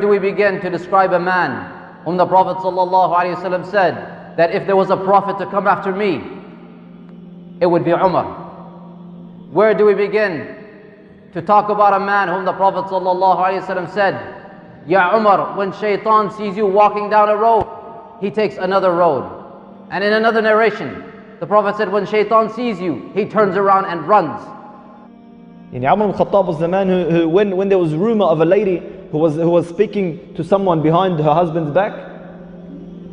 do we begin to describe a man whom the Prophet ﷺ said that if there was a prophet to come after me, it would be Umar? Where do we begin to talk about a man whom the Prophet ﷺ said, Ya Umar, when shaitan sees you walking down a road, he takes another road. And in another narration, the Prophet said, when shaitan sees you, he turns around and runs. Umar ibn Khatab was the man who when there was rumor of a lady who was speaking to someone behind her husband's back,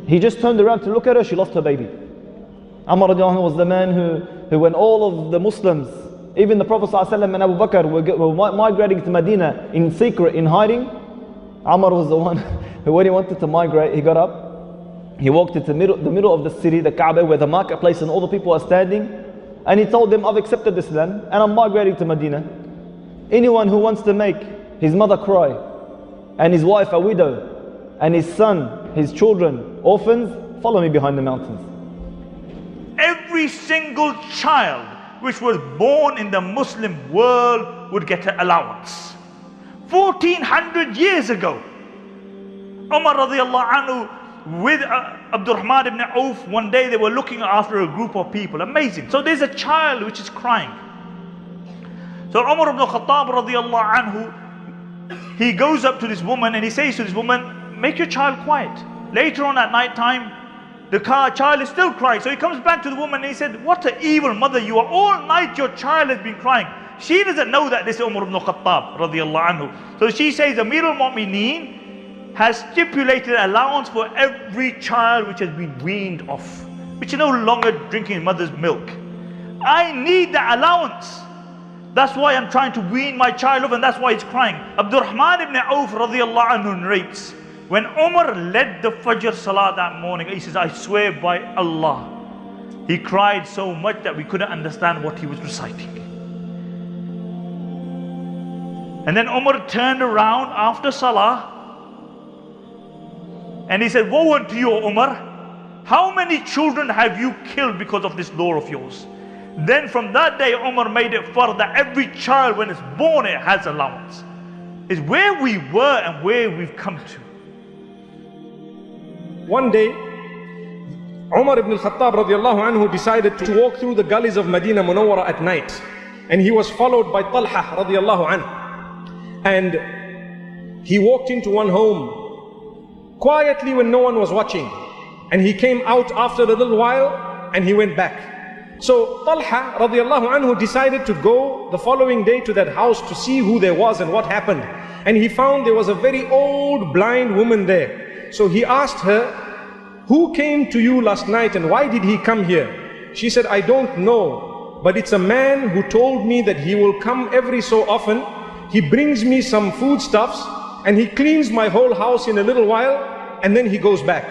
he just turned around to look at her, she lost her baby. Umar radiallahu anhu was the man who when all of the Muslims, even the Prophet ﷺ and Abu Bakr were migrating to Medina in secret, in hiding, Umar was the one who, when he wanted to migrate, he got up, he walked into the middle of the city, the Kaaba, where the marketplace and all the people are standing, and he told them, I've accepted Islam and I'm migrating to Medina. Anyone who wants to make his mother cry, and his wife a widow, and his son, his children, orphans, follow me behind the mountains. Every single child which was born in the Muslim world would get an allowance. 1400 years ago, Umar radiallahu anhu with Abdurrahman ibn Auf, one day they were looking after a group of people. Amazing. So there's a child which is crying. So Umar ibn Khatab radiallahu anhu, he goes up to this woman and he says to this woman, make your child quiet. Later on at night time, the child is still crying. So he comes back to the woman and he said, what an evil mother you are. All night your child has been crying. She doesn't know that this is Umar ibn Khattab radiallahu anhu. So she says, Amir al-Mu'mineen has stipulated allowance for every child which has been weaned off, which is no longer drinking mother's milk. I need the allowance. That's why I'm trying to wean my child off, and that's why he's crying. Abdurrahman ibn Auf radiallahu anhu narrates, when Umar led the Fajr Salah that morning, he says, I swear by Allah, he cried so much that we couldn't understand what he was reciting. And then Umar turned around after Salah and he said, woe unto you, O Umar, how many children have you killed because of this law of yours? Then from that day Umar made it far that every child when it's born it has allowance. It's where we were and where we've come to. One day, Umar ibn al-Khattab radiallahu anhu decided to walk through the gullies of Medina Munawwara at night. And he was followed by Talha radiallahu anhu. And he walked into one home quietly when no one was watching. And he came out after a little while and he went back. So Talha radiallahu anhu decided to go the following day to that house to see who there was and what happened. And he found there was a very old blind woman there. So he asked her, who came to you last night and why did he come here? She said, I don't know, but it's a man who told me that he will come every so often. He brings me some foodstuffs and he cleans my whole house in a little while and then he goes back.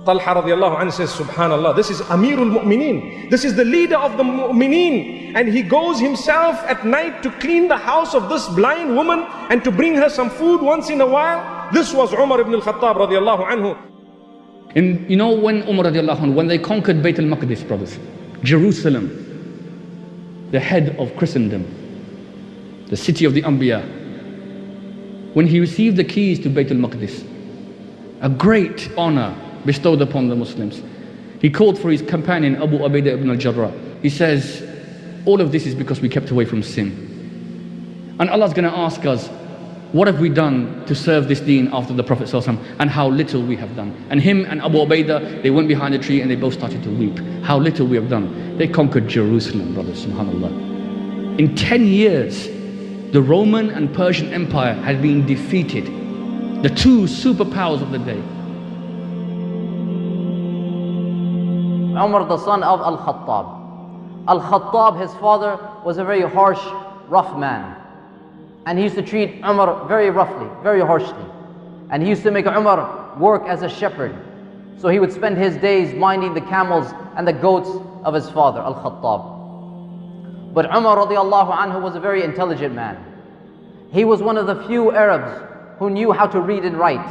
Talha radiallahu anhu says, Subhanallah, this is Amirul Mu'mineen. This is the leader of the Mu'mineen. And he goes himself at night to clean the house of this blind woman and to bring her some food once in a while. This was Umar ibn al-Khattab radiallahu anhu. And you know when Umar radiallahu anhu, when they conquered Bayt al-Maqdis, brothers, Jerusalem, the head of Christendom, the city of the Anbiya, when he received the keys to Bayt al-Maqdis, a great honor bestowed upon the Muslims, he called for his companion Abu Ubaidah ibn al-Jarrah. He says, all of this is because we kept away from sin. And Allah's going to ask us, what have we done to serve this deen after the Prophet ﷺ, and how little we have done. And him and Abu Ubaidah, they went behind a tree and they both started to weep. How little we have done. They conquered Jerusalem, brothers, subhanAllah. In 10 years, the Roman and Persian Empire had been defeated. The two superpowers of the day. Umar, the son of Al-Khattab. Al-Khattab, his father, was a very harsh, rough man. And he used to treat Umar very roughly, very harshly. And he used to make Umar work as a shepherd. So he would spend his days minding the camels and the goats of his father, Al-Khattab. But Umar radiallahu anhu was a very intelligent man. He was one of the few Arabs who knew how to read and write.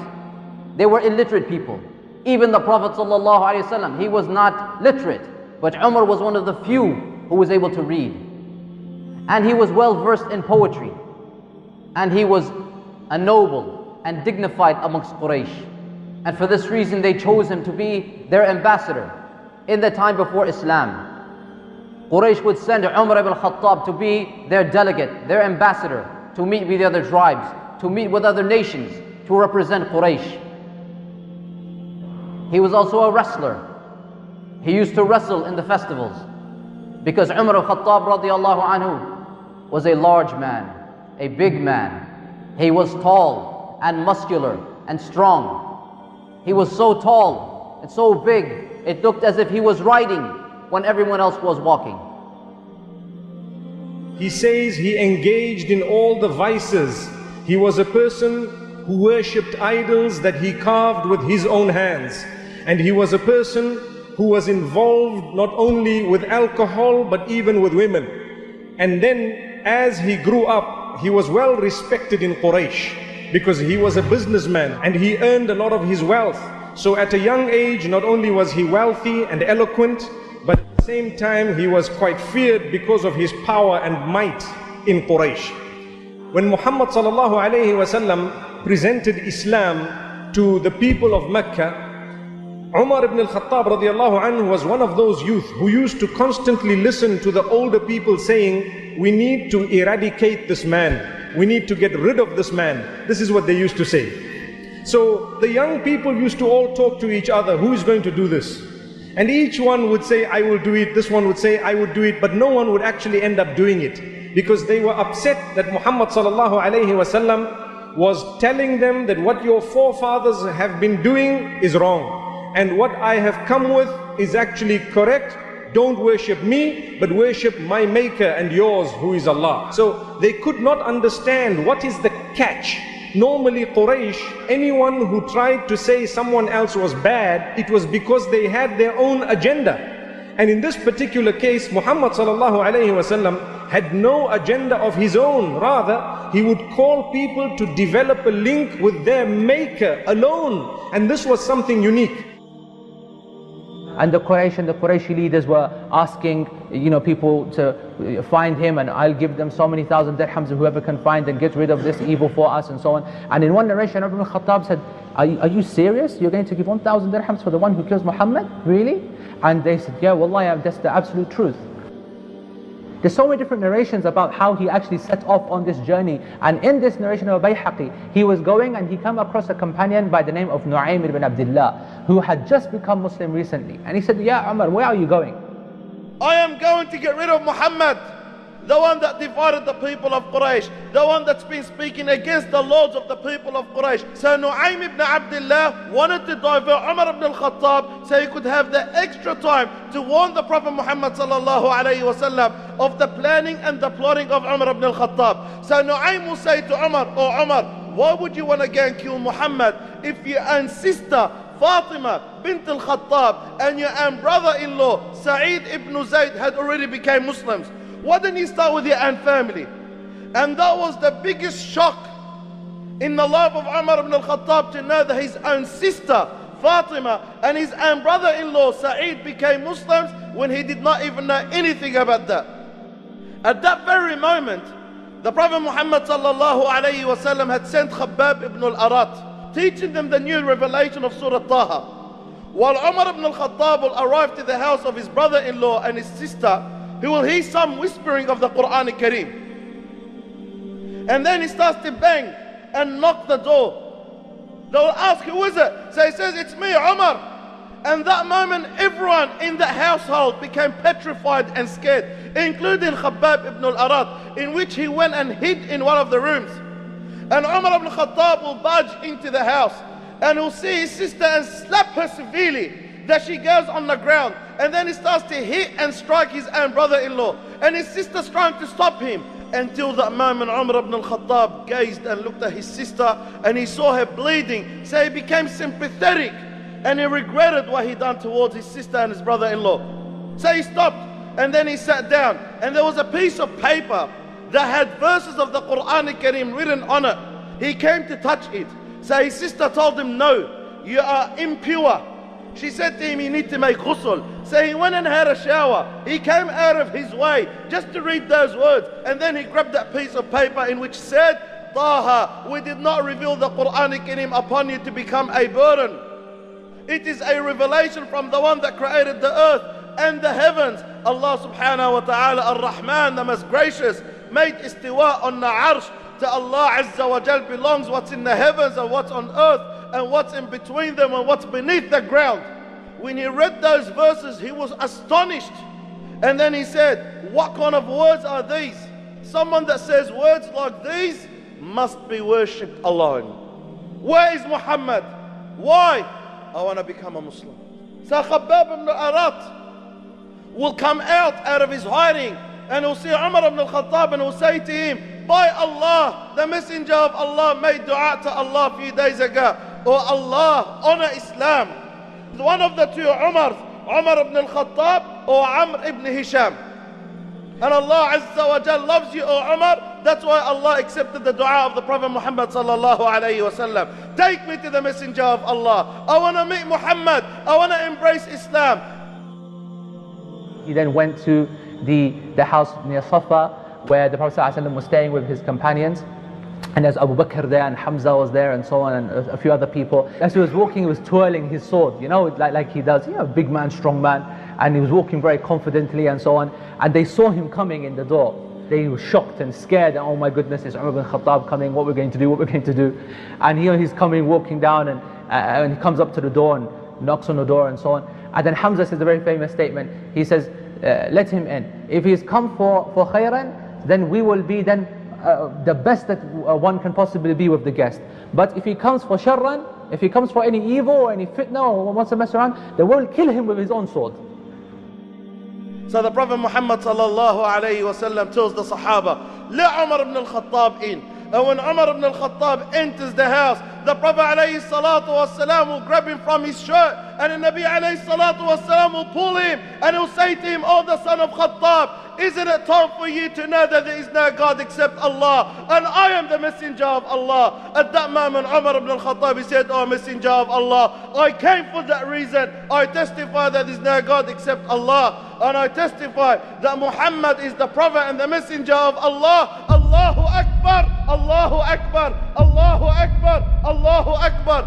They were illiterate people. Even the Prophet sallallahu alaihi wasallam, he was not literate. But Umar was one of the few who was able to read. And he was well versed in poetry. And he was a noble. and dignified amongst Quraysh. And for this reason they chose him to be their ambassador. In the time before Islam, Quraysh would send Umar ibn Khattab to be their delegate, their ambassador, to meet with the other tribes, to meet with other nations, to represent Quraysh. He was also a wrestler. He used to wrestle in the festivals, because Umar ibn Khattab radiallahu anhu was a large man, a big man. He was tall and muscular and strong. He was so tall and so big, it looked as if he was riding when everyone else was walking. He says he engaged in all the vices. He was a person who worshipped idols that he carved with his own hands. And he was a person who was involved not only with alcohol but even with women. And then as he grew up, he was well respected in Quraysh because he was a businessman and he earned a lot of his wealth. So at a young age, not only was he wealthy and eloquent, but at the same time he was quite feared because of his power and might in Quraysh. When Muhammad sallallahu alayhi wasallam presented Islam to the people of Mecca, Umar ibn al-Khattab radiallahu anhu was one of those youth who used to constantly listen to the older people saying, we need to eradicate this man, we need to get rid of this man. This is what they used to say. So the young people used to all talk to each other, who is going to do this? And each one would say, I will do it. This one would say, I would do it. But no one would actually end up doing it, because they were upset that Muhammad sallallahu alayhi wasallam was telling them that what your forefathers have been doing is wrong, and what I have come with is actually correct. Don't worship me, but worship my maker and yours, who is Allah. So they could not understand what is the catch. Normally Quraysh, anyone who tried to say someone else was bad, it was because they had their own agenda. And in this particular case, Muhammad sallallahu alayhi wasallam had no agenda of his own. Rather, he would call people to develop a link with their maker alone. And this was something unique. And the Qurayshi leaders were asking, people to find him, and I'll give them so many thousand dirhams, whoever can find and get rid of this evil for us, and so on. And in one narration, Ibn Khattab said, are you serious? You're going to give 1,000 dirhams for the one who kills Muhammad? Really? And they said, yeah, wallahi, that's the absolute truth. There's so many different narrations about how he actually set off on this journey. And in this narration of Bayhaqi, he was going and he came across a companion by the name of Nu'aym ibn Abdullah, who had just become Muslim recently. And he said, Ya Umar, where are you going? I am going to get rid of Muhammad, the one that divided the people of Quraysh, the one that's been speaking against the laws of the people of Quraysh. So Nu'aym ibn Abdullah wanted to divert Umar ibn al-Khattab so he could have the extra time to warn the Prophet Muhammad sallallahu alayhi wasallam of the planning and the plotting of Umar ibn al-Khattab. So Nu'aym will say to Umar, oh Umar, why would you want to go and kill Muhammad if your own sister Fatima bint al-Khattab and your own brother-in-law Sa'id ibn Zayd had already become Muslims? Why didn't you start with your own family? And that was the biggest shock in the life of Umar ibn al-Khattab, to know that his own sister Fatima and his own brother-in-law Sa'id became Muslims when he did not even know anything about that. At that very moment, the Prophet Muhammad sallallahu alayhi wasallam had sent Khabbab ibn al-Arat, teaching them the new revelation of Surah Taha. While Umar ibn al-Khattab will arrive to the house of his brother-in-law and his sister, he will hear some whispering of the Quran Kareem. And then he starts to bang and knock the door. They will ask, who is it? So he says, it's me, Umar. And that moment, everyone in the household became petrified and scared, including Khabbab ibn al-Arat, in which he went and hid in one of the rooms. And Umar ibn Khattab will barge into the house and will see his sister and slap her severely, that she goes on the ground. And then he starts to hit and strike his own brother-in-law. And his sister's trying to stop him. Until that moment, Umar ibn al-Khattab gazed and looked at his sister and he saw her bleeding. So he became sympathetic and he regretted what he done towards his sister and his brother-in-law. So he stopped and then he sat down. And there was a piece of paper that had verses of the Quran Kareem written on it. He came to touch it. So his sister told him, no, you are impure. She said to him, you need to make ghusl. So he went and had a shower. He came out of his way just to read those words. And then he grabbed that piece of paper in which said, Taha, we did not reveal the Quranic Kareem upon you to become a burden. It is a revelation from the one that created the earth and the heavens. Allah subhanahu wa ta'ala, Ar-Rahman, the most gracious, made istiwa on the arsh. To Allah Azza wa Jal belongs what's in the heavens and what's on earth and what's in between them and what's beneath the ground. When he read those verses, he was astonished. And then he said, what kind of words are these? Someone that says words like these must be worshipped alone. Where is Muhammad? Why? I want to become a Muslim. So Khabbab ibn al-Arat will come out of his hiding and he'll see Umar ibn al-Khattab and he'll say to him, by Allah, the messenger of Allah made dua to Allah a few days ago. Oh Allah, honor Islam. One of the two Umars, Umar ibn al-Khattab or Amr ibn Hisham. And Allah Azza wa Jal loves you, O Umar. That's why Allah accepted the dua of the Prophet Muhammad sallallahu alayhi wa sallam. Take me to the messenger of Allah. I want to meet Muhammad. I want to embrace Islam. He then went to the house near Safa where the Prophet ﷺ was staying with his companions. And there's Abu Bakr there and Hamza was there and so on and a few other people. As he was walking, he was twirling his sword, you know, like he does, you know, big man, strong man. And he was walking very confidently and so on. And they saw him coming in the door. They were shocked and scared. And oh my goodness, it's Umar ibn Khattab coming. What we're going to do, what we're going to do. And here he's coming, walking down and he comes up to the door and knocks on the door and so on. And then Hamza says a very famous statement. He says, let him in. If he's come for khairan, then we will be the best that one can possibly be with the guest. But if he comes for sharran, if he comes for any evil or any fitna or wants to mess around, then we'll kill him with his own sword. So the Prophet Muhammad sallallahu alayhi wa sallam tells the Sahaba, let Umar ibn al-Khattab in. And when Umar ibn al-Khattab enters the house, the Prophet alayhi salatu wasalam will grab him from his shirt, and the Nabi alayhi salatu wasalam will pull him and he'll say to him, oh the son of Khattab, isn't it time for you to know that there is no God except Allah and I am the messenger of Allah? At that moment Umar ibn al-Khattab, he said, oh messenger of Allah, I came for that reason. I testify that there is no God except Allah, and I testify that Muhammad is the prophet and the messenger of Allah. Allahu Akbar, Allahu Akbar, Allahu Akbar, Allahu Akbar.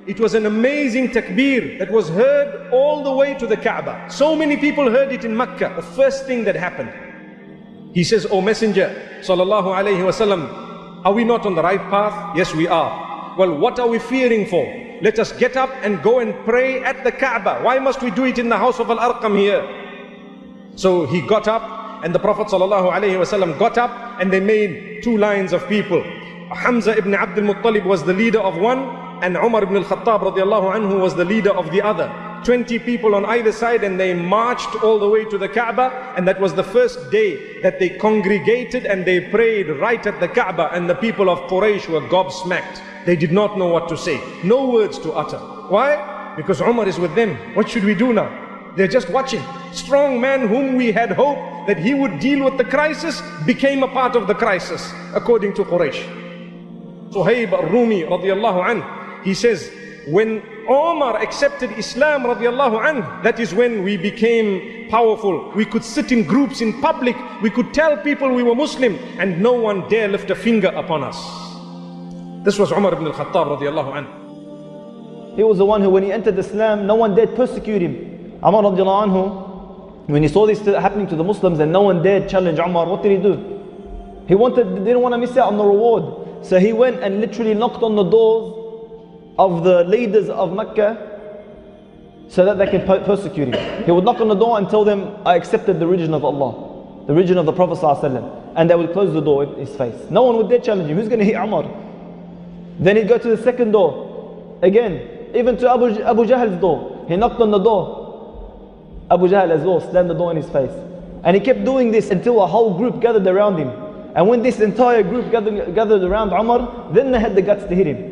It was an amazing takbir that was heard all the way to the Kaaba. So many people heard it in Mecca. The first thing that happened, he says, O Messenger sallallahu alayhi wasallam, are we not on the right path? Yes, we are. Well, what are we fearing for? Let us get up and go and pray at the Kaaba. Why must we do it in the house of Al-Arqam here? So he got up, and the Prophet sallallahu alayhi wasallam got up, and they made two lines of people. Hamza ibn Abdul Muttalib was the leader of one, and Umar ibn al-Khattab radiallahu anhu was the leader of the other. 20 people on either side, and they marched all the way to the Kaaba, and that was the first day that they congregated and they prayed right at the Kaaba, and the people of Quraysh were gobsmacked. They did not know what to say, no words to utter. Why? Because Umar is with them. What should we do now? They're just watching. Strong man whom we had hoped that he would deal with the crisis became a part of the crisis, according to Quraysh. Suhaib al-Rumi radiallahu anhu, he says, when Umar accepted Islam radiallahu anhu, that is when we became powerful. We could sit in groups in public, we could tell people we were Muslim, and no one dare lift a finger upon us. This was Umar ibn al-Khattab radiallahu anhu. He was the one who, when he entered Islam, no one dared persecute him. Umar radiallahu anhu, when he saw this happening to the Muslims and no one dared challenge Umar, what did he do? He didn't want to miss out on the reward. So he went and literally knocked on the doors of the leaders of Mecca so that they can persecute him. He would knock on the door and tell them, I accepted the religion of Allah, the religion of the Prophet ﷺ, and they would close the door in his face. No one would dare challenge him. Who's going to hit Umar? Then he'd go to the second door. Again, even to Abu Jahl's door. He knocked on the door. Abu Jahl as well slammed the door in his face. And he kept doing this until a whole group gathered around him. And when this entire group gathered around Umar, then they had the guts to hit him.